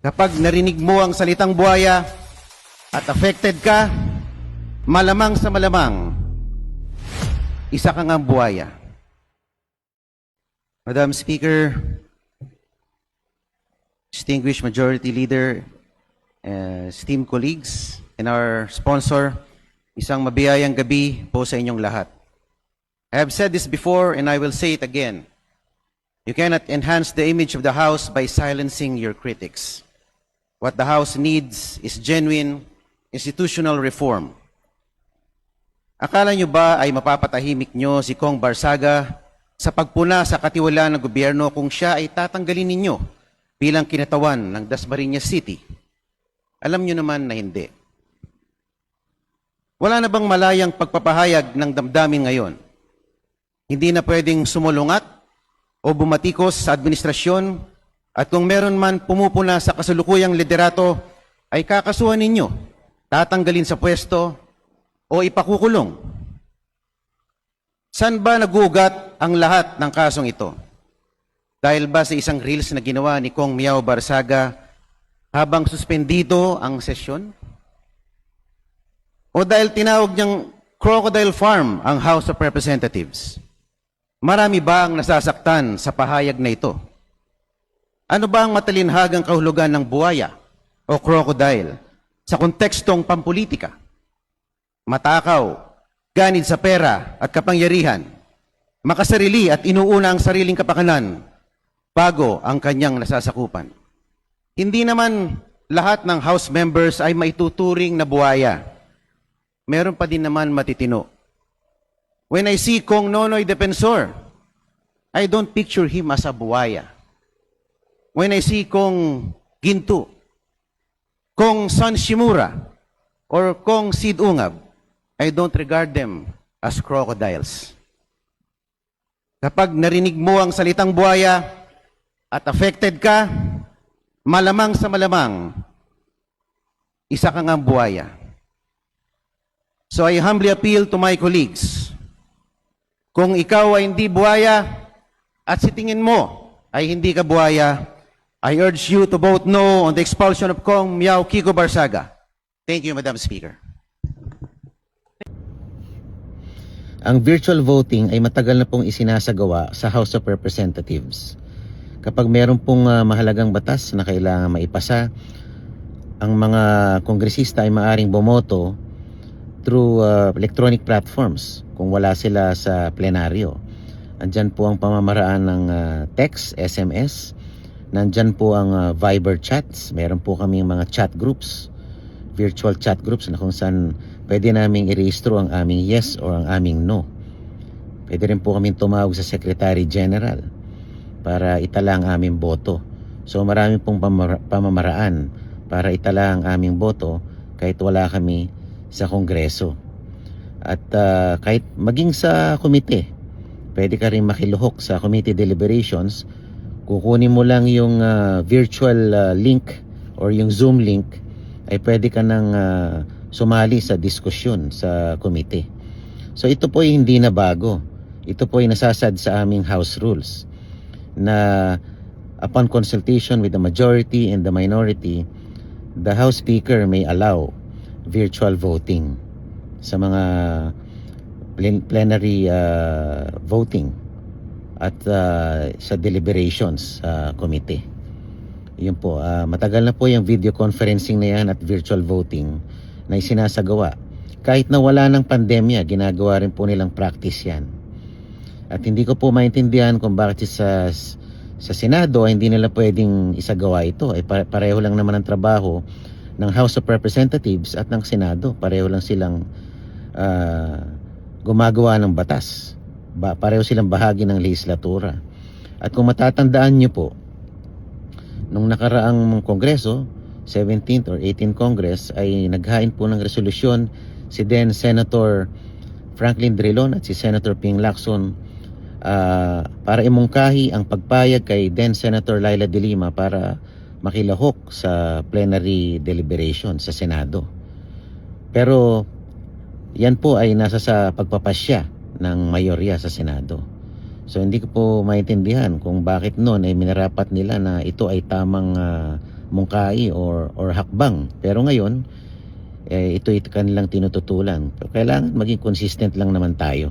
Kapag narinig mo ang salitang buhaya at affected ka, malamang sa malamang, isa kang ang buhaya. Madam Speaker, distinguished Majority Leader, esteemed colleagues, and our sponsor, isang mabiyayang gabi po sa inyong lahat. I have said this before and I will say it again. You cannot enhance the image of the House by silencing your critics. What the House needs is genuine institutional reform. Akala nyo ba ay mapapatahimik nyo si Kong Barsaga sa pagpuna sa katiwalaan ng gobyerno kung siya ay tatanggalin ninyo bilang kinatawan ng Dasmariñas City? Alam nyo naman na hindi. Wala na bang malayang pagpapahayag ng damdamin ngayon? Hindi na pwedeng sumulungat o bumatikos sa administrasyon, at kung meron man pumupuna sa kasalukuyang liderato, ay kakasuhan ninyo, tatanggalin sa pwesto o ipakukulong. Saan ba nagugat ang lahat ng kasong ito? Dahil ba sa isang reels na ginawa ni Kong Miao Barsaga habang suspendido ang sesyon? O dahil tinawag niyang crocodile farm ang House of Representatives? Marami ba ang nasasaktan sa pahayag na ito? Ano ba ang matalinhagang kahulugan ng buhaya o crocodile sa kontekstong pampolitika? Matakaw, ganid sa pera at kapangyarihan, makasarili at inuuna ang sariling kapakanan bago ang kanyang nasasakupan. Hindi naman lahat ng House members ay maituturing na buhaya. Meron pa din naman matitino. When I see Kong Nonoy Defensor, I don't picture him as a buhaya. When I see Kong Ginto, Kong Son Shimura, or Kong Sid Ungab, I don't regard them as crocodiles. Kapag narinig mo ang salitang buhaya at affected ka, malamang sa malamang, isa kang ang buhaya. So I humbly appeal to my colleagues, kung ikaw ay hindi buhaya at si tingin mo ay hindi ka buhaya, I urge you to vote no on the expulsion of Kong Miao Kiko Barsaga. Thank you, Madam Speaker. Ang virtual voting ay matagal na pong isinasagawa sa House of Representatives. Kapag meron pong mahalagang batas na kailangan maipasa, ang mga kongresista ay maaring bumoto through electronic platforms kung wala sila sa plenaryo. Andyan po ang pamamaraan ng text, SMS, nandyan po ang Viber chats, meron po kaming mga chat groups, virtual chat groups na kung saan pwede naming i-rehistro ang aming yes or ang aming no. Pwede rin po kaming tumawag sa Secretary General para itala ang aming boto. So marami pong pamamaraan para itala ang aming boto kahit wala kami sa Kongreso. At kahit maging sa komite, pwede ka rin makiluhok sa committee deliberations. Kukunin mo lang yung virtual link or yung Zoom link, ay pwede ka nang sumali sa diskusyon sa komite. So ito po ay hindi na bago. Ito po ay nasasad sa aming House Rules na upon consultation with the majority and the minority, the House Speaker may allow virtual voting sa mga plenary voting at sa deliberations sa komite. Yun po, matagal na po yung video conferencing na yan at virtual voting na isinasagawa. Kahit na wala ng pandemya, ginagawa rin po nilang practice yan. At hindi ko po maintindihan kung bakit sa Senado ay hindi nila pwedeng isagawa ito. Ay pareho lang naman ang trabaho ng House of Representatives at ng Senado. Pareho lang silang gumagawa ng batas. Pareho silang bahagi ng legislatura. At kung matatandaan nyo po, nung nakaraang Kongreso, 17th or 18th Congress, ay naghain po ng resolusyon si then Senator Franklin Drilon at si Senator Ping Lacson para imungkahi ang pagpayag kay then Senator Laila de Lima para makilahok sa plenary deliberation sa Senado. Pero yan po ay nasa sa pagpapasya ng mayorya sa Senado. So hindi ko po maintindihan kung bakit noon ay minarapat nila na ito ay tamang mungkahi or hakbang. Pero ngayon, ito kanilang tinututulan. Pero kailangan maging consistent lang naman tayo.